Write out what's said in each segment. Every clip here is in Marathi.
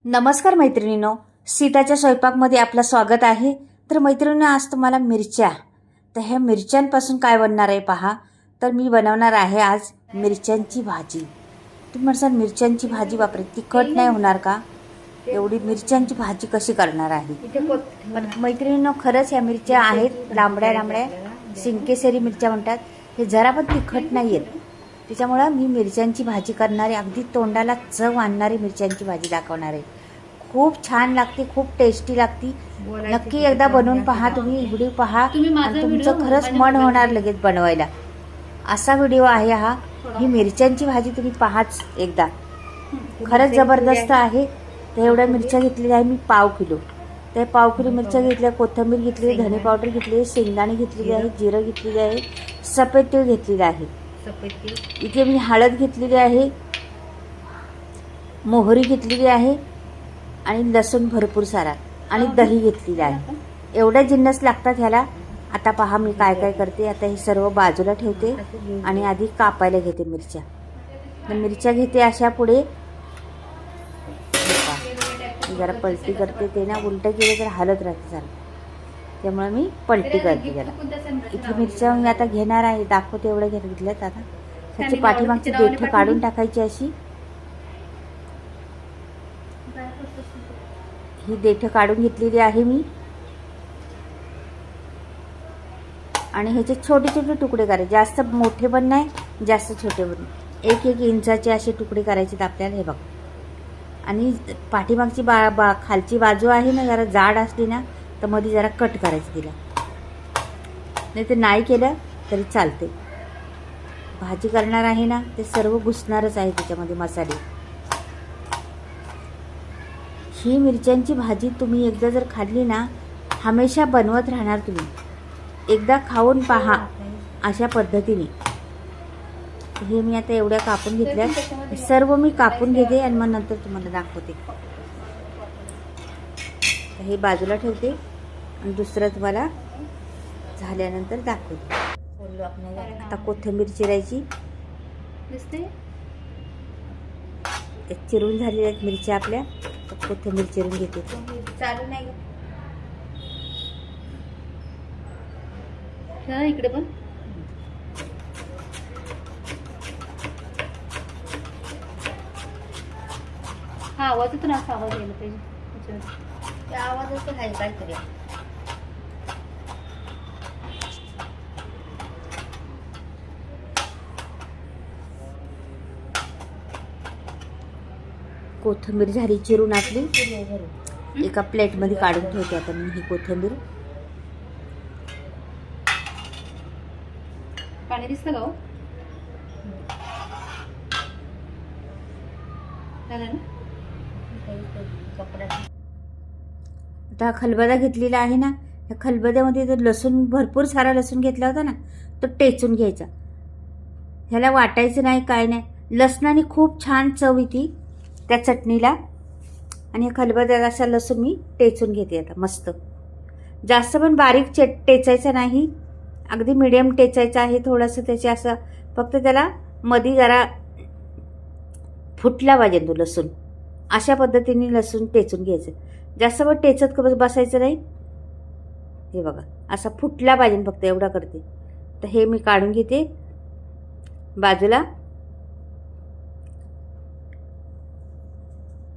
नमस्कार मैत्रिणींनो, सीताच्या स्वयंपाकमध्ये आपलं स्वागत आहे. तर मैत्रिणींनो, आज तुम्हाला मिरच्या, तर ह्या मिरच्यांपासून काय बनणार आहे पहा. तर मी बनवणार आहे आज मिरच्यांची भाजी. तुम्ही म्हणसाल मिरच्यांची भाजी बापरे तिखट नाही होणार का, एवढी मिरच्यांची भाजी कशी करणार आहे. पण मैत्रिणींनो, खरंच ह्या मिरच्या आहेत लांबड्या लांबड्या सिंकेसरी मिरच्या म्हणतात. हे जरा पण तिखट नाही आहेत. त्याच्यामुळं मी मिरच्यांची भाजी करणारी, अगदी तोंडाला चव आणणारी मिरच्यांची भाजी दाखवणार आहे. खूप छान लागते, खूप टेस्टी लागते. नक्की एकदा बनवून पहा, तुम्ही व्हिडिओ पहा आणि तुमचं खरंच मन होणार लगेच बनवायला. असा व्हिडिओ आहे हा. ही मिरच्यांची भाजी तुम्ही पाहाच एकदा, खरंच जबरदस्त आहे. तर एवढ्या मिरच्या घेतलेल्या आहे मी, पाव किलो. ते पाव किलो मिरच्या घेतल्या, कोथिंबीर घेतली, धने पावडर घेतली, शेंगदाणे घेतलेली आहे, जिरं घेतलेली आहे, सफेद तीळ घेतलेलं आहे. इथे मी हळद घेतलेली आहे, मोहरी घेतलेली आहे आणि लसूण भरपूर सारा आणि दही घेतलेली आहे. एवढे जिन्नस लागतात ह्याला. आता पहा मी काय काय करते. आता हे सर्व बाजूला ठेवते आणि आधी कापायला घेते मिरच्या. तर मिरच्या घेते अशा पुढे, जरा पलटी करते. ते ना उलटं केलं तर हलत राहते जरा, त्यामुळे मी पलटी करते त्याला. इथे मिरच्या मी आता घेणार आहे, दाखवते एवढं घेतल्यात. आता त्याची पाठीमागची देठं काढून टाकायची अशी. ही देठं काढून घेतलेली आहे मी. आणि ह्याचे छोटे छोटे तुकडे करायचे, जास्त मोठे पण नाही जास्त छोटे पण नाही. 1-1 इंचाचे असे तुकडे करायचे आपल्याला. हे बघ. आणि पाठीमागची खालची बाजू आहे ना जरा जाड असली ना, तर मध्ये जरा कट करायचं तिला, नाही तर नाही केलं तरी चालते. भाजी करणार आहे ना, ते सर्व घुसणारच आहे त्याच्यामध्ये मसाले. ही मिरच्यांची भाजी तुम्ही एकदा जर खाल्ली ना, हमेशा बनवत राहणार तुम्ही. एकदा खाऊन पहा अशा पद्धतीने. हे मी आता एवढ्या कापून घेतल्या, सर्व मी कापून घेते आणि मग नंतर तुम्हाला दाखवते. हे बाजूला ठेवते आणि दुसरं तुम्हाला झाल्यानंतर दाखवते. आता कोथिंबीर चिरायची. चिरून झालेल्या आहेत मिरच्या आपल्या. कोथिंबीर चिरून घेते. चालू नाही इकडे पण. हा आवाज येतो ना, असा आवाज यायला पाहिजे. त्या आवाजाचं आहे काहीतरी. कोथिंबीर झाली चिरून आपली. एका प्लेटमध्ये काढून ठेवते आता मी ही कोथिंबीर. पाणी दिसतं का हो? आता खलबत्ता घेतलेला आहे ना, त्या खलबत्त्यामध्ये जर लसूण, भरपूर सारा लसूण घेतला होता ना, तो टेचून घ्यायचा. ह्याला वाटायचं नाही, काय नाही. लसणाने खूप छान चव येते त्या चटणीला. आणि खलबत्त्यात असा लसूण मी टेचून घेते आता मस्त. जास्त पण बारीक टेचायचा नाही, अगदी मिडियम टेचायचं आहे. थोडंसं त्याचे असं फक्त त्याला मध्ये जरा फुटला पाहिजे तो लसूण. अशा पद्धतीने लसूण टेचून घ्यायचं. जास्त पण टेचत बसायचं नाही. हे बघा असा फुटला पाहिजे फक्त, एवढा करते. तर हे मी काढून घेते बाजूला.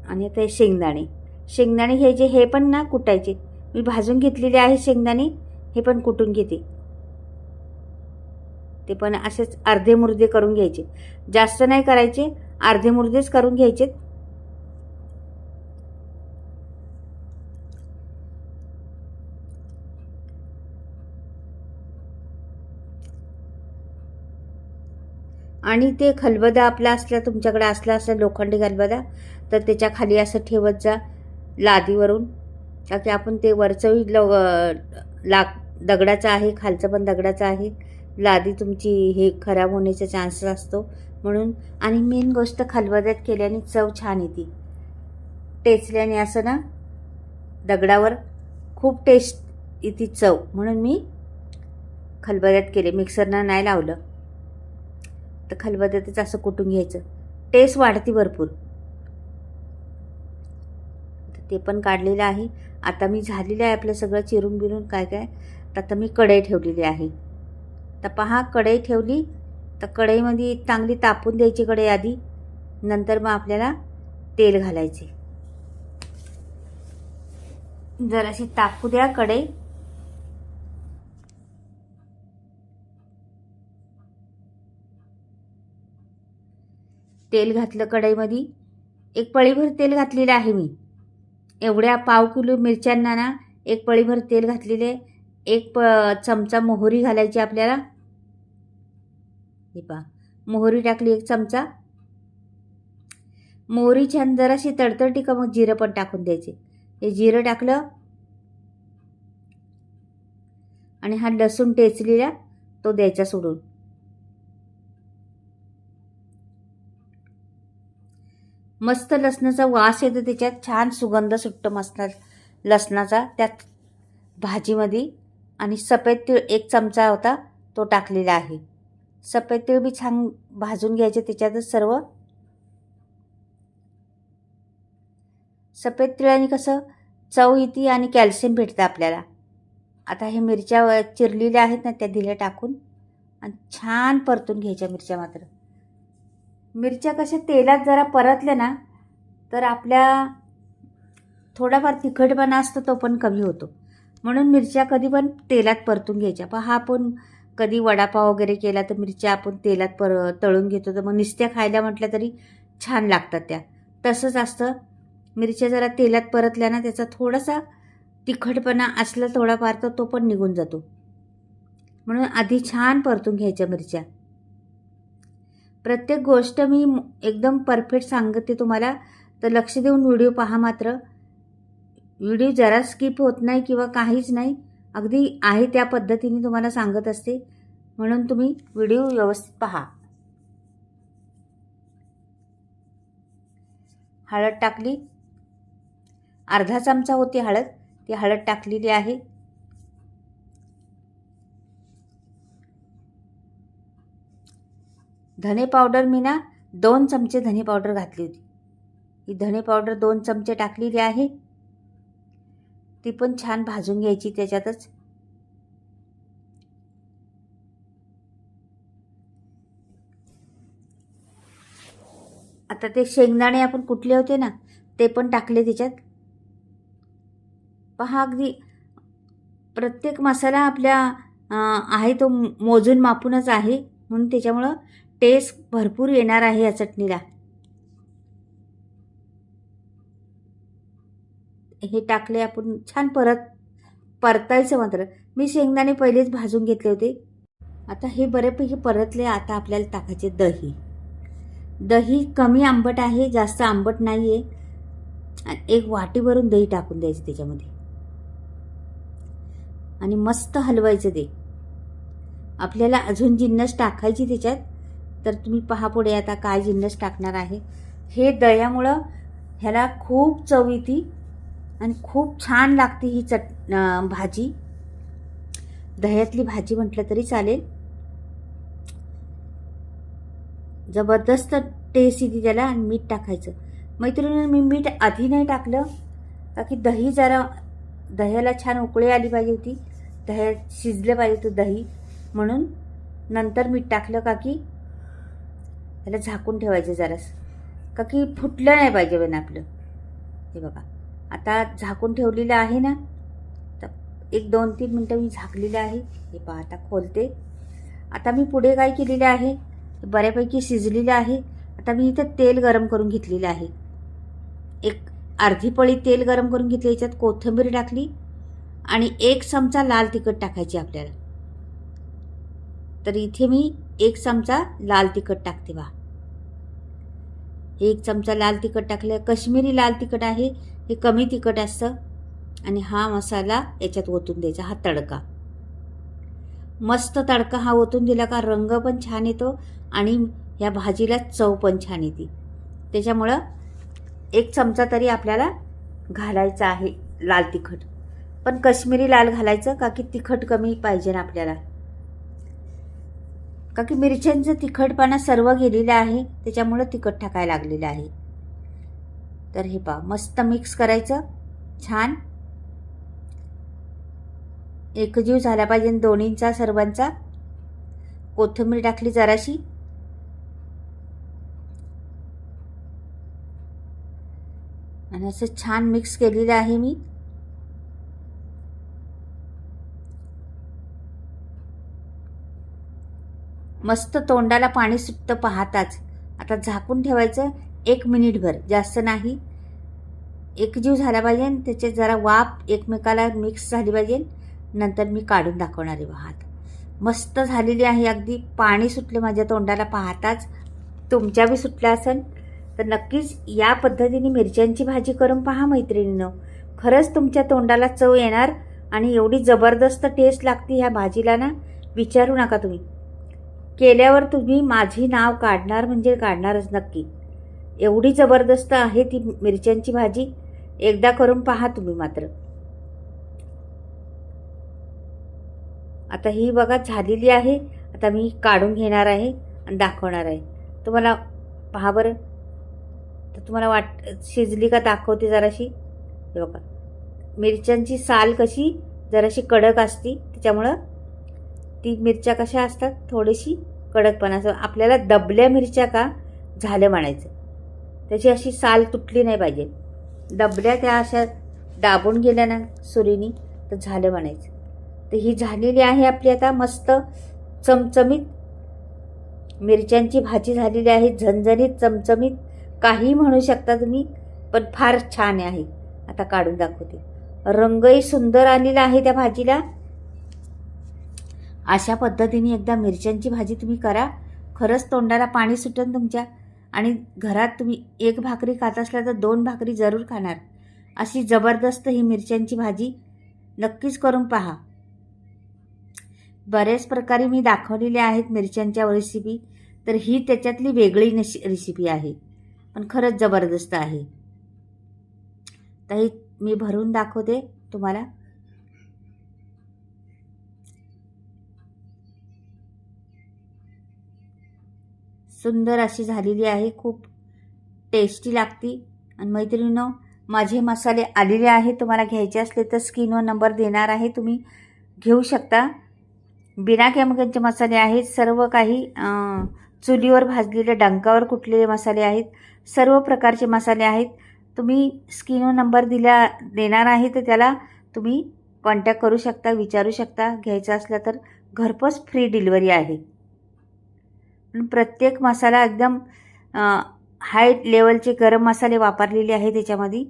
आणि आता हे शेंगदाणे घ्यायचे. हे पण ना कुटायचे. मी भाजून घेतलेले आहे शेंगदाणे, हे पण कुटून घेते. ते पण असेच अर्धे मुर्दे करून घ्यायचे, जास्त नाही करायचे, अर्धे मुर्देच करून घ्यायचे. आणि ते खलबत्ता आपला असला, तुमच्याकडे असला लोखंडी खलबत्ता, तर त्याच्या खाली असं ठेवत जा लादीवरून. की आपण ते वरचं दगडाचं आहे, खालचं पण दगडाचं आहे. लादी तुमची हे खराब होण्याचा चान्सेस असतो म्हणून. आणि मेन गोष्ट, खलबत्त्यात केल्याने चव छान येते. टेचल्याने असं ना दगडावर खूप टेस्ट येते चव, म्हणून मी खलबत्त्यात केले, मिक्सरनं नाही लावलं. तर खलबत्त्यातच असं कुटून घ्यायचं, टेस्ट वाढते भरपूर. ते पण काढलेलं आहे. आता मी झालेलं आहे आपलं सगळं चिरून बिरून काय काय. तर आता मी कढई ठेवलेली आहे. तर पहा, कढई ठेवली तर कढईमध्ये चांगली तापून द्यायची कढई आधी. नंतर मग आपल्याला तेल घालायचे. जराशी तापू द्या कढई. तेल घातलं कढईमध्ये. एक पळीभर तेल घातलेलं आहे मी. एवढ्या पाव किलो मिरच्यांना ना एक पळीभर तेल घातलेले. एक चमचा मोहरी घालायची आपल्याला. हे पहा, मोहरी टाकली 1 चमचा. मोहरी छान जराशी तडतडली का मग जिरं पण टाकून द्यायचे. हे जिरं टाकलं आणि हा लसूण टेचलेला तो द्यायचा सोडून. मस्त लसणाचा वास येतो त्याच्यात. छान सुगंध सुटतो मस्त लसणाचा त्यात भाजीमध्ये. आणि सफेद तीळ 1 चमचा होता तो टाकलेला आहे. सफेद तीळ बी छान भाजून घ्यायचे त्याच्यातच सर्व. सफेद तिळाने कसं चव येते आणि कॅल्शियम भेटतं आपल्याला. आता हे मिरच्या चिरलेल्या आहेत ना त्या दिल्या टाकून आणि छान परतून घ्यायच्या मिरच्या. मात्र मिरच्या कशा तेलात जरा परतल्या ना तर आपल्या थोडाफार तिखटपणा असतो तो पण कमी होतो. म्हणून मिरच्या कधी पण तेलात परतून घ्यायच्या. पण हा आपण कधी वडापाव वगैरे केला तर मिरच्या आपण तेलात तळून घेतो. तर मग नुसत्या खायला म्हटलं तरी छान लागतात त्या. तसंच असतं, मिरच्या जरा तेलात परतल्या ना त्याचा थोडासा तिखटपणा असला थोडाफार तर तो पण निघून जातो. म्हणून आधी छान परतून घ्यायच्या मिरच्या. प्रत्येक गोष्ट मी एकदम परफेक्ट सांगते तुम्हाला, तर लक्ष देऊन व्हिडिओ पहा. मात्र व्हिडिओ जरा स्किप होत नाही किंवा काहीच नाही. अगदी आहे त्या पद्धतीने तुम्हाला सांगत असते. म्हणून तुम्ही व्हिडिओ व्यवस्थित पहा. हळद टाकली. अर्धा चमचा होती हळद, ती हळद टाकलेली आहे. धने पावडर मी ना 2 चमचे धने पावडर घातली होती. ही धने पावडर 2 चमचे टाकलेली आहे. ती पण छान भाजून घ्यायची त्याच्यातच. आता ते शेंगदाणे आपण कुटले होते ना ते पण टाकले त्याच्यात. पहा, अगदी प्रत्येक मसाला आपल्या आहे तो मोजून मापूनच आहे. म्हणून त्याच्यामुळं टेस्ट भरपूर येणार आहे या चटणीला. हे टाकले आपण छान परतायचं. मात्र मी शेंगदाणे पहिलेच भाजून घेतले होते. आता हे बऱ्यापैकी परतले. आता आपल्याला टाकायचे दही. दही कमी आंबट आहे, जास्त आंबट नाही आहे. 1 वाटीभरून दही टाकून द्यायचं त्याच्यामध्ये आणि मस्त हलवायचं ते. आपल्याला अजून जिन्नस टाकायची त्याच्यात, तर तुम्ही पहा पुढे आता काय जिन्नस टाकणार आहे. हे दह्यामुळं ह्याला खूप चव येते आणि खूप छान लागते ही भाजी. दह्यातली भाजी म्हटलं तरी चालेल. जबरदस्त टेस्ट येते त्याला. आणि मीठ टाकायचं. मैत्रिणींनो, मी मीठ आधी नाही टाकलं का की दह्याला छान उकळी आली पाहिजे होती. दह्यात शिजलं पाहिजे होतं दही. म्हणून नंतर मीठ टाकलं का की त्याला झाकून ठेवायचं जरासं, का की फुटलं नाही पाहिजे पण आपलं. हे बघा, आता झाकून ठेवलेलं आहे ना, तर 1-2-3 मिनटं मी झाकलेलं आहे. हे पहा, आता खोलते. आता मी पुढे काय केलेलं आहे, बऱ्यापैकी शिजलेलं आहे. आता मी इथं तेल गरम करून घेतलेलं आहे. एक अर्धी पळी तेल गरम करून घेतली. याच्यात कोथिंबीर टाकली आणि 1 चमचा लाल तिखट टाकायची आपल्याला. तर इथे मी 1 चमचा लाल तिखट टाकते. बा, 1 चमचा लाल तिखट टाकलं. काश्मीरी लाल तिखट आहे, हे कमी तिखट असतं. आणि हा मसाला याच्यात ओतून द्यायचा. हा तडका, मस्त तडका हा ओतून दिला का रंग पण छान येतो आणि या भाजीला चव पण छान येते. त्याच्यामुळं 1 चमचा तरी आपल्याला घालायचा आहे लाल तिखट. पण काश्मीरी लाल घालायचं, का की तिखट कमी पाहिजे ना आपल्याला, का की मिरच्यांचं तिखटपणा सर्व गेलेलं आहे. त्याच्यामुळं तिखट टाकायला लागलेलं आहे. तर हे पहा, मस्त मिक्स करायचं. छान एकजीव झाला पाहिजे दोन्हींचा सर्वांचा. कोथिंबीर टाकली जराशी. आणि असं छान मिक्स केलेलं आहे मी. मस्त तोंडाला पाणी सुटतं पाहताच. आता झाकून ठेवायचं 1 मिनिटभर, जास्त नाही. एकजीव झाला पाहिजे, त्याचे जरा वाफ एकमेकाला मिक्स झाली पाहिजे. नंतर मी काढून दाखवणार आहे भात. मस्त झालेली आहे. अगदी पाणी सुटले माझ्या तोंडाला पाहताच. तुमच्या बी सुटलं असेल तर नक्कीच या पद्धतीने मिरच्यांची भाजी करून पहा मैत्रिणींनो. खरंच तुमच्या तोंडाला चव येणार आणि एवढी जबरदस्त टेस्ट लागते ह्या भाजीला ना, विचारू नका तुम्ही. केल्यावर तुम्ही माझी नाव काढणार म्हणजे काढणारच नक्की. एवढी जबरदस्त आहे ती मिरच्यांची भाजी. एकदा करून पहा तुम्ही मात्र. आता ही बघा झालेली आहे. आता मी काढून घेणार आहे आणि दाखवणार आहे तुम्हाला. पहा बरं, तर तुम्हाला शिजली का दाखवते जराशी. हे बघा मिरच्यांची साल कशी जराशी कडक असती, त्याच्यामुळं ती मिरच्या कशा असतात थोडीशी कडकपणा. आपल्याला दबल्या मिरच्या का झालं म्हणायचं. त्याची अशी साल तुटली नाही पाहिजे. दबल्या त्या अशा दाबून गेल्या ना सुरीनी तर झालं म्हणायचं. तर ही झालेली आहे आपली आता मस्त चमचमीत मिरच्यांची भाजी झालेली आहे. झणझणीत चमचमीत काही म्हणू शकता तुम्ही, पण फार छान आहे. आता काढून दाखवते. रंगही सुंदर आलेला आहे त्या भाजीला. अशा पद्धतीने एकदा मिरच्यांची भाजी तुम्ही करा. खरंच तोंडाला पाणी सुटेल तुमच्या. आणि घरात तुम्ही 1 भाकरी खात असला तर 2 भाकरी जरूर खाणार. अशी जबरदस्त ही मिरच्यांची भाजी नक्कीच करून पहा. बऱ्याच प्रकारे मी दाखवलेल्या आहेत मिरच्यांच्या रेसिपी, तर ही त्याच्यातली वेगळी रेसिपी आहे, पण खरंच जबरदस्त आहे. तर ही मी भरून दाखवते तुम्हाला. सुंदर अशी झालेली आहे. खूप टेस्टी लागती. आणि मैत्रिणींनो, माझे मसाले आलेले आहेत. तुम्हाला घ्यायचे असले तर स्क्रीनवर नंबर देणार आहे, तुम्ही घेऊ शकता. बिना केमिकलचे मसाले आहेत. सर्व काही चुलीवर भाजलेले, डंकावर कुटलेले मसाले आहेत. सर्व प्रकारचे मसाले आहेत. तुम्ही स्क्रीनवर नंबर देणार आहे, तर त्याला तुम्ही कॉन्टॅक्ट करू शकता, विचारू शकता. घ्यायचं असलं तर घरपोच फ्री डिलिव्हरी आहे. प्रत्येक मसाला एकदम हाय लेवलचे गरम मसाले वापरलेले आहे त्याच्यामध्ये.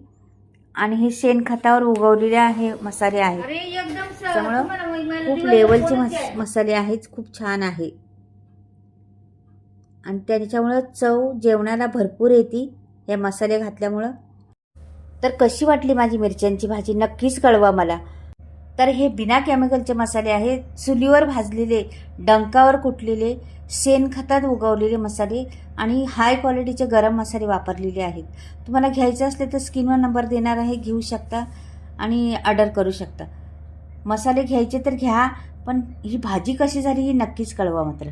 आणि हे शेणखतावर उगवलेले आहे मसाले आहेत, त्यामुळं खूप लेवलचे मसाले आहेत. खूप छान आहे आणि त्याच्यामुळं चव जेवणाला भरपूर येते हे मसाले घातल्यामुळं. तर कशी वाटली माझी मिरच्यांची भाजी नक्कीच कळवा मला. तर हे बिना केमिकलचे मसाले आहेत. चुलीवर भाजलेले, डंकावर कुटलेले, शेणखतात उगवलेले मसाले आणि हाय क्वालिटीचे गरम मसाले वापरलेले आहेत. तुम्हाला घ्यायचे असले तर स्क्रीनवर नंबर देणार आहे, घेऊ शकता आणि ऑर्डर करू शकता. मसाले घ्यायचे तर घ्या, पण ही भाजी कशी झाली ही नक्कीच कळवा मात्र.